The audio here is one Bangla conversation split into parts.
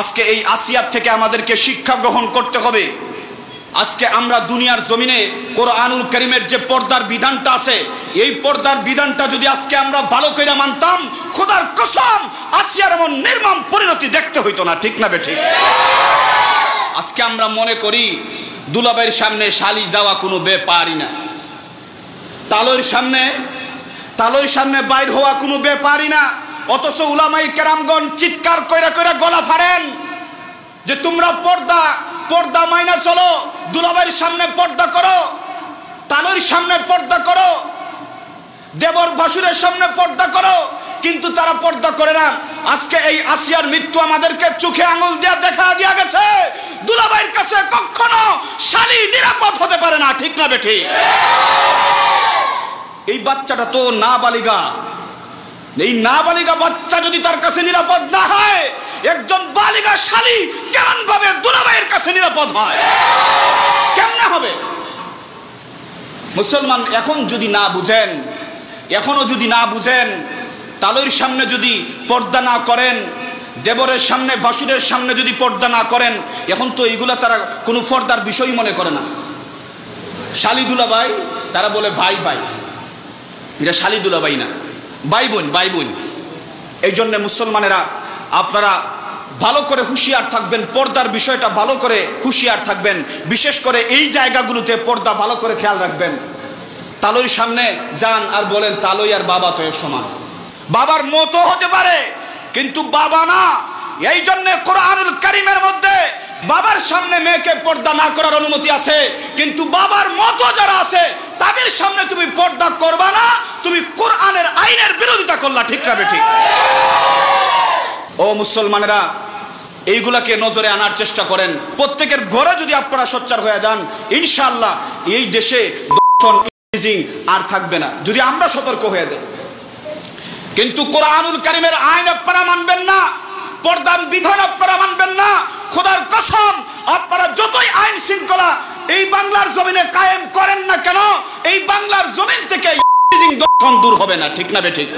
আজকে এই আসিয়াত থেকে আমাদেরকে শিক্ষা গ্রহণ করতে হবে। আজকে আমরা দুনিয়ার জমিনে কোরআনুল কারীমের যে পর্দার বিধানটা আছে, এই পর্দার বিধানটা যদি আজকে আমরা ভালো করে মানতাম, খোদার কসম আসিয়ার এমন নির্মম পরিণতি দেখতে হইতো না। ঠিক না বেঠিক? আজকে আমরা মনে করি দুলাভাইয়ের সামনে শালি যাওয়া কোনো ব্যাপারই না, তালইর সামনে বাইর হওয়া কোনো ব্যাপারই না। অথচ উলামায়ে কেরামগণ চিৎকার কইরা কইরা গলা ফাড়েন যে তোমরা পর্দা মাইনা চলো, দুলাভাইয়ের সামনে পর্দা করো, তালইর সামনে পর্দা করো, দেবর ভাসুরের সামনে পর্দা করো, কিন্তু তারা পর্দা করে না। আজকে এই আসিয়ার মৃত্যু আমাদেরকে চোখে আঙুল দিয়ে দেখা দিয়া গেছে, দুলাভাইয়ের কাছে কখনো শালি নিরাপদ হতে পারে না। ঠিক না বেঠিক? এই বাচ্চাটা তো নাবালিগা, এই নাবালিগা বাচ্চা যদি তার কাছে নিরাপদ না হয়, একজন বালিগা শালী কেমন ভাবে দুলাভাইয়ের কাছে নিরাপদ হয়? কেমনে হবে? মুসলমান এখনো যদি না বুঝেন, তালইর সামনে যদি পর্দা না করেন, দেবরের সামনে ভাসুরের সামনে যদি পর্দা না করেন, এখন তো এইগুলা তারা কোনো পর্দার বিষয় মনে করে না। শালী দুলাভাই তারা বলে ভাই, এটা শালী দুলাভাই না, ভাই বোন। এই জন্য মুসলমানেরা আপনারা ভালো করে হুঁশিয়ার থাকবেন, পর্দার বিষয়টা ভালো করে হুঁশিয়ার থাকবেন। বিশেষ করে এই জায়গাগুলোতে পর্দা ভালো করে খেয়াল রাখবেন। তালইর সামনে যান আর বলেন তালই আর বাবা তো এক সমান। বাবার মতো হতে পারে কিন্তু বাবা না। এই জন্য কোরআনুল কারীমের মধ্যে বাবার সামনে মেয়েকে পর্দা না করার অনুমতি আছে, কিন্তু বাবার মতো যারা আছে তাদের সামনে তুমি পর্দা করবা না, তুমি কোরআনের আইনের বিরোধিতা করলা। ঠিক না বেঠিক? ও মুসলমানেরা, এইগুলাকে নজরে আনার চেষ্টা করেন। প্রত্যেকের ঘরে যদি আপনারা সোচ্চার হয়ে যান, ইনশাআল্লাহ এই দেশে আর থাকবে না, যদি আমরা সতর্ক হয়ে যাই। কিন্তু কোরআনুল কারীমের আইন আপনারা মানবেন না, পর্দার বিধান আপনারা মানবেন না। খোদার কসম, আপনারা যতই আইন শৃঙ্খলা এই বাংলার জমিনে কায়েম করেন না কেন, এই বাংলার জমিন থেকে দর্শন দূর হবে না। ঠিক না বেঠিক?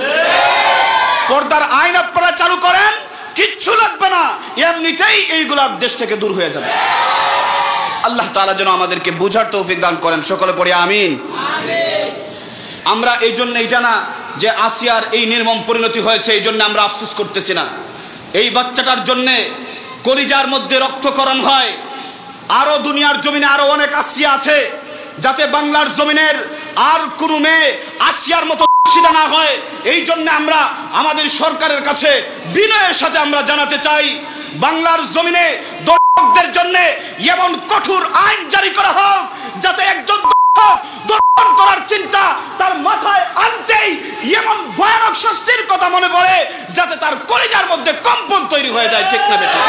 পর্দার আইন আপনারা চালু করেন, কিচ্ছু লাগবে না, এমনিতেই এইগুলা দেশ থেকে দূর হয়ে যাবে। আল্লাহ তাআলা যেন আমাদেরকে বুঝার তৌফিক দান করেন। সকলে পড়ি আমিন। আমরা এই জন্য এটা না যে আসিয়ার এই নির্মম পরিণতি হয়েছে এই জন্য আমরা আফসোস করতেছি না। এই বাচ্চাটার জন্য কলিজার মধ্যে রক্তকরণ হয়। আরো দুনিয়ার জমিনে আরো অনেক আসিয়া আছে, যাতে বাংলার জমিনের আর কোনো মেয়ে আসিয়ার মতো না হয়। এই জন্য আমরা আমাদের সরকারের কাছে বিনয়ের সাথে আমরা জানাতে চাই, বাংলার জমিনে দর্শকদের জন্য এমন কঠোর আইন জারি করা হোক যাতে একজন দর্শন করার চিন্তা তার মাথায় আনতেই এমন ভয়ানক শাস্তির কথা মনে পড়ে যাতে তার কলিজার মধ্যে কম্পন তৈরি হয়ে যায়। ঠিক না বেঠিক?